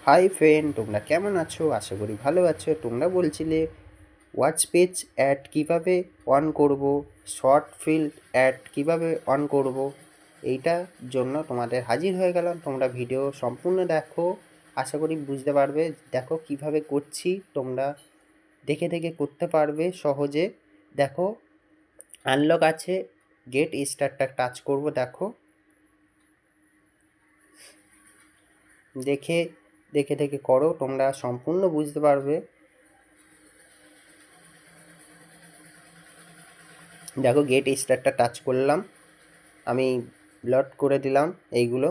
Hi friend, তোমরা কেমন আছো? আশা করি ভালো আছো। তোমরা বলছিলে ওয়াচ পেজ অ্যাড কীভাবে অন করব, শর্ট ফিল্ড অ্যাড কীভাবে অন করব, এইটার জন্য তোমাদের হাজির হয়ে গেলাম। তোমরা ভিডিও সম্পূর্ণ দেখো, আশা করি বুঝতে পারবে। দেখো কিভাবে করছি, তোমরা দেখে দেখে করতে পারবে সহজে। দেখো আনলক আছে, গেট স্টার্টটা টাচ করব। দেখো দেখে দেখে দেখে করো, তোমরা সম্পূর্ণ বুঝতে পারবে। দেখো গেট স্টার্টটা টাচ করলাম, আমি ব্লট করে দিলাম এইগুলো।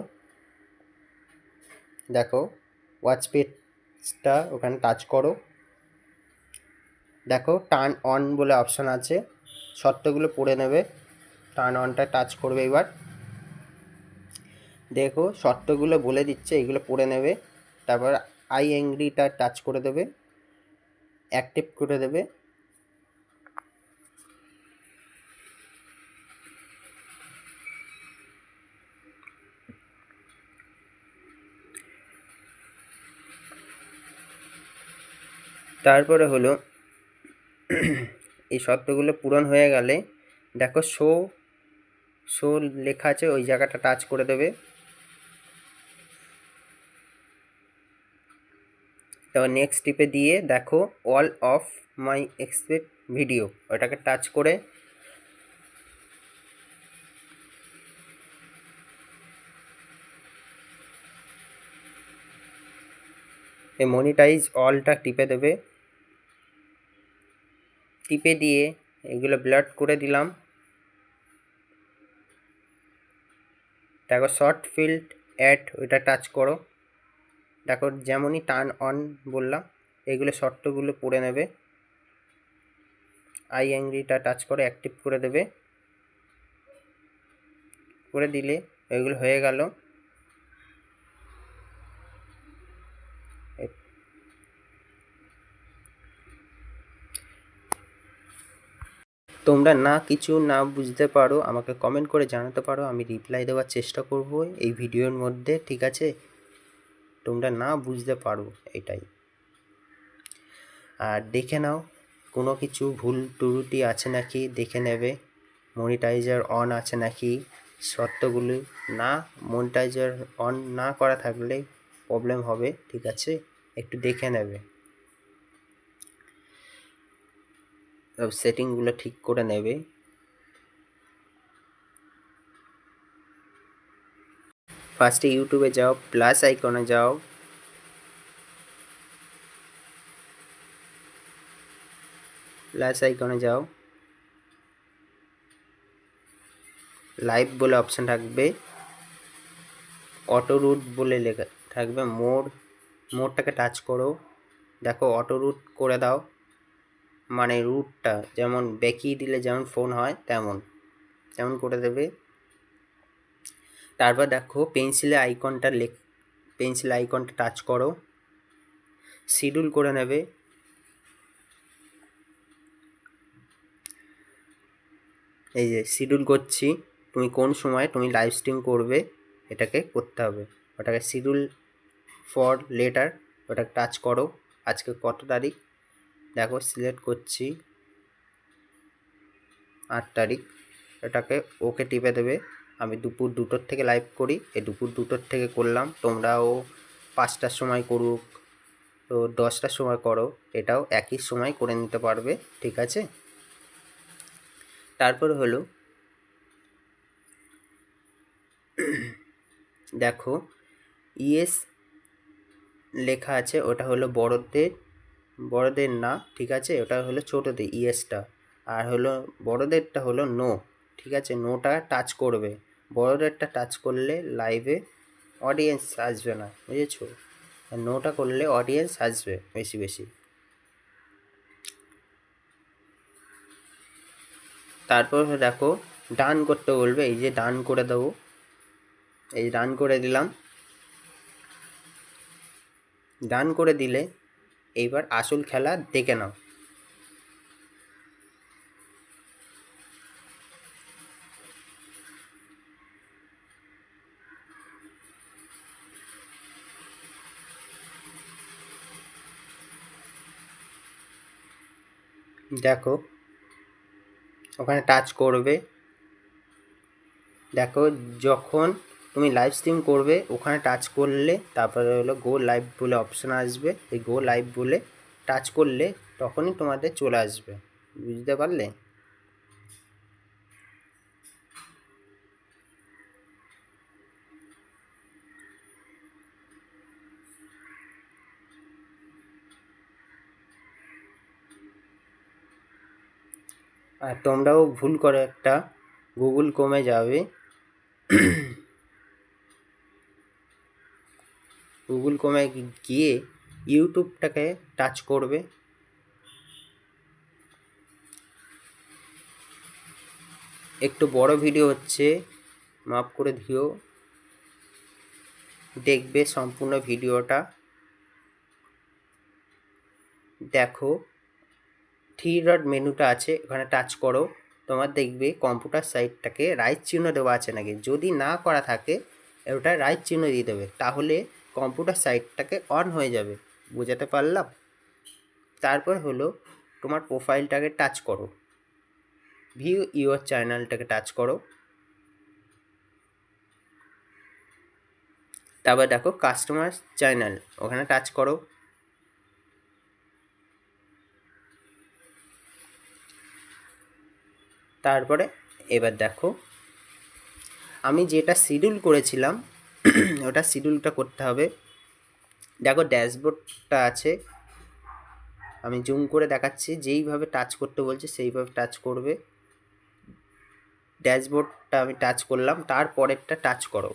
দেখো ওয়াচ পেজটা ওখানে টাচ করো। দেখো টার্ন অন বলে অপশান আছে, শর্তগুলো পড়ে নেবে। টার্ন অনটা টাচ করবে এবার। দেখো শর্তগুলো বলে দিচ্ছে, এইগুলো পড়ে নেবে। তারপর আই অ্যাংরিটা টাচ করে দেবে, অ্যাক্টিভ করে দেবে। তারপরে হলো এই শর্তগুলো পূরণ হয়ে গেলে দেখো শো লেখা আছে, ওই জায়গাটা টাচ করে দেবে। তারপর নেক্সট টিপে দিয়ে দেখো all of my expect video, ওটাকে টাচ করে এই মনিটাইজ অলটা টিপে দেবে। টিপে দিয়ে এগুলো ব্লাড করে দিলাম। দেখো শর্ট ফিল্ড অ্যাড, ওইটা টাচ করো। দেখো যেমনই টার্ন অন বললাম, এগুলো শর্তগুলো পড়ে নেবে। আই অ্যাংরিটা টাচ করে অ্যাক্টিভ করে দেবে। করে দিলে এগুলো হয়ে গেল। তোমরা কিছু না বুঝতে পারো আমাকে কমেন্ট করে জানাতে পারো, আমি রিপ্লাই দেওয়ার চেষ্টা করব এই ভিডিওর মধ্যে, ঠিক আছে? তোমরা না বুঝতে পারো এটাই। আর দেখে নাও কোনো কিছু ভুল ত্রুটি আছে নাকি, দেখে নেবে। মনিটাইজার অন আছে নাকি, শর্তগুলি মনিটাইজার অন না করা থাকলে প্রবলেম হবে, ঠিক আছে? একটু দেখে নেবে, সব সেটিংগুলো ঠিক করে নেবে। ফার্স্টে ইউটিউবে যাও, প্লাস আইকনে যাও। প্লাস আইকনে যাও, লাইভ বলে অপশান থাকবে, অটো রুট বলে লেখা থাকবে, মোডটাকে টাচ করো। দেখো অটো রুট করে দাও, মানে রুটটা যেমন বেঁকিয়ে দিলে যেমন ফোন হয় তেমন করে দেবে। তারপর দেখো পেন্সিল আইকনটা টাচ করো, শিডিউল করে নেবে। এই যে শিডিউল করছি, তুমি কোন সময় তুমি লাইভ স্ট্রিম করবে এটাকে করতে হবে। ওটাকে শিডিউল ফর লেটার, ওটাকে টাচ করো। আজকে কত তারিখ দেখো সিলেক্ট করছি, 8 তারিখ। এটাকে ওকে টিপে দেবে। আমি দুপুর 2টোর থেকে লাইভ করি, এই দুপুর 2টোর থেকে করলাম। তোমরাও 5টার সময় করুক, তো 10টার সময় করো, এটাও একই সময় করে নিতে পারবে, ঠিক আছে? তারপর হলো দেখো ইয়েস লেখা আছে, ওটা হলো বড়দের না, ঠিক আছে? ওটা হলো ছোটদের ইয়েসটা, আর হলো বড়দেরটা হলো নো, ঠিক আছে? নোটা টাচ করবে। বড়দেরটা টাচ করলে লাইভে অডিয়েন্স আসবে না, বুঝেছো? আর নোটা করলে অডিয়েন্স আসবে বেশি বেশি। তারপর দেখো ডান করতে বলবে, এই যে ডান করে দেবো, এই ডান করে দিলাম। ডান করে দিলে এইবার আসল খেলা দেখে নাও। দেখো ওখানে টাচ করবে, দেখো যখন তুমি লাইভ স্ট্রিম করবে ওখানে টাচ করলে তারপরে হলো গো লাইভ বলে অপশান আসবে, এই গো লাইভ বলে টাচ করলে তখনই তোমাদের চলে আসবে, বুঝতে পারলে? আর তোমরাও ভুল করে একটা গুগল ক্রোমে যাবে, গুগল ক্রোমে গিয়ে ইউটিউবটাকে টাচ করবে, একটু বড় ভিডিও হচ্ছে মাফ করে দিও, দেখবে সম্পূর্ণ ভিডিওটা। দেখো থ্রি ডট মেনুটা আছে, ওখানে টাচ করো, তোমার দেখবে কম্পিউটার সাইটটাকে রাইট চিহ্ন দেওয়া আছে নাকি, যদি না করা থাকে ওটা রাইট চিহ্ন দিয়ে দেবে, তাহলে কম্পিউটার সাইটটাকে অন হয়ে যাবে, বোঝাতে পারলাম? তারপর হলো তোমার প্রোফাইলটাকে টাচ করো, ভিউ ইউর চ্যানেলটাকে টাচ করো, তারপর দেখো কাস্টমার চ্যানেল ওখানে টাচ করো, তারপরে এবার দেখো আমি যেটা শিডিউল করেছিলাম ওটা শিডিউলটা করতে হবে। দেখো ড্যাশবোর্ডটা আছে, আমি জুম করে দেখাচ্ছি, যেইভাবে টাচ করতে বলছে সেইভাবে টাচ করবে, ড্যাশবোর্ডটা আমি টাচ করলাম, তারপরেরটা টাচ করো,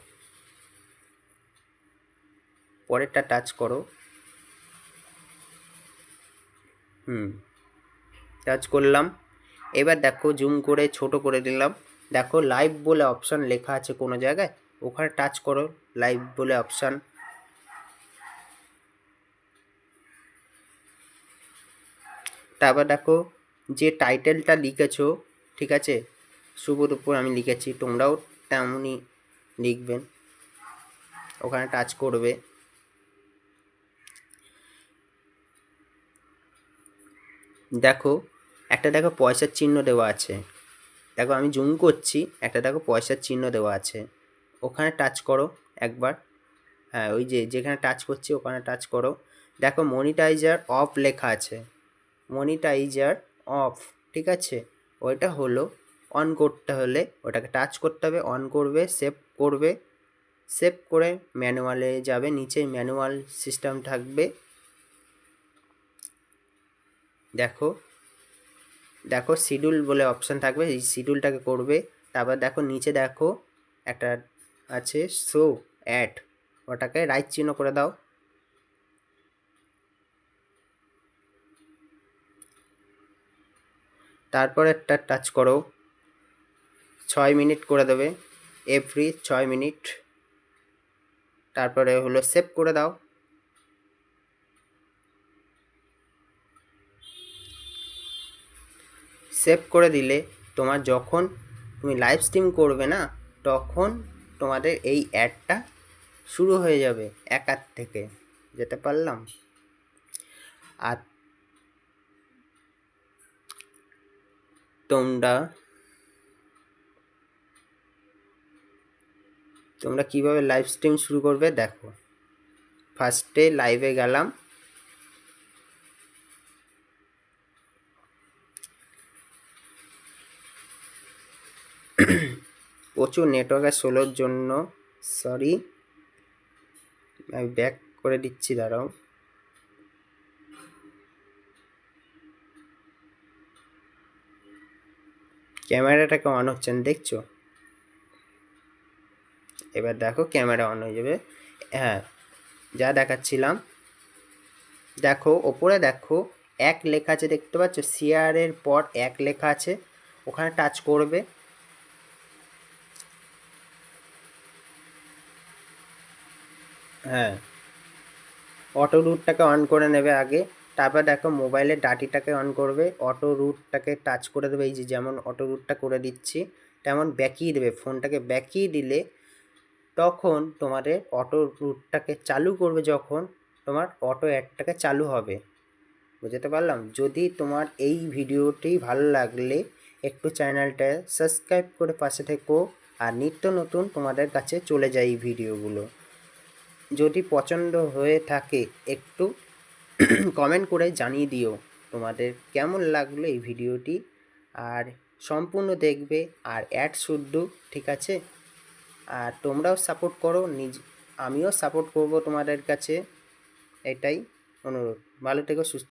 পরেরটা টাচ করো, টাচ করলাম। এবার দেখো জুম করে ছোট করে দিলাম, দেখো লাইভ বলে অপশান লেখা আছে কোনো জায়গায়, ওখানে টাচ করো লাইভ বলে অপশান, তারপর দেখো যে টাইটেলটা লিখেছো, ঠিক আছে, শুভর উপর আমি লিখেছি, তোমরাও তেমনই লিখবেন, ওখানে টাচ করবে। দেখো একটা দেখো পয়সার চিহ্ন দেওয়া আছে, দেখো আমি জুম করছি, একটা দেখো পয়সার চিহ্ন দেওয়া আছে, ওখানে টাচ করো একবার, হ্যাঁ ওই যে যেখানে টাচ করছি ওখানে টাচ করো, দেখো মনিটাইজার অফ লেখা আছে, মনিটাইজার অফ, ঠিক আছে, ওইটা হলো অন করতে হলে ওটাকে টাচ করতে হবে, অন করবে, সেভ করবে, সেভ করে ম্যানুয়ালে যাবে, নিচে ম্যানুয়াল সিস্টেম থাকবে, দেখো দেখো শিডিউল বলে অপশান থাকবে, এই শিডিউলটাকে করবে, তারপর দেখো নিচে দেখো একটা আছে শো অ্যাড, ওটাকে রাইট চিহ্ন করে দাও, তারপর একটা টাচ করো, 6 মিনিট করে দেবে, এভরি 6 মিনিট, তারপরে হলো সেভ করে দাও, সেভ করে দিলে তোমার যখন তুমি লাইভ স্ট্রিম করবে না তখন তোমাদের এই অ্যাডটা শুরু হয়ে যাবে একার থেকে, যেতে পারলাম? আর তোমরা কিভাবে লাইভ স্ট্রিম শুরু করবে দেখো, ফার্স্টে লাইভে গেলাম, প্রচুর নেটওয়ার্কের স্লোর জন্য সরি, আমি ব্যাক করে দিচ্ছি, দাঁড়াও, ক্যামেরাটাকে অন হচ্ছে না দেখছো, এবার দেখো ক্যামেরা অন হয়ে যাবে, হ্যাঁ যা দেখাচ্ছিলাম, দেখো ওপরে দেখো এক লেখা আছে দেখতে পাচ্ছ, শেয়ারের পর এক লেখা আছে, ওখানে টাচ করবে, হ্যাঁ অটো রুটটাকে অন করে নেবে আগে, তারপর দেখো মোবাইলের ডাটিটাকে অন করবে, অটো রুটটাকে টাচ করে দেবে, এই যে যেমন অটো রুটটা করে দিচ্ছি তেমন ব্যাকিয়ে দেবে, ফোনটাকে ব্যাকিয়ে দিলে তখন তোমাদের অটো রুটটাকে চালু করবে, যখন তোমার অটো অ্যাডটাকে চালু হবে, বুঝতে পারলাম। যদি তোমার এই ভিডিওটি ভালো লাগলে একটু চ্যানেলটা সাবস্ক্রাইব করে পাশে থেকো, আর নিত্য নতুন তোমাদের কাছে চলে যায় এই ভিডিওগুলো। যদি পছন্দ হয়ে থাকে একটু কমেন্ট করে জানিয়ে দিও তোমাদের কেমন লাগলো এই ভিডিওটি, আর সম্পূর্ণ দেখবে আর অ্যাড শুদ্ধ, ঠিক আছে? আর তোমরাও সাপোর্ট করো, আমিও সাপোর্ট করব তোমাদের কাছে, এটাই অনুরোধ। ভালো থেকো, সুস্থ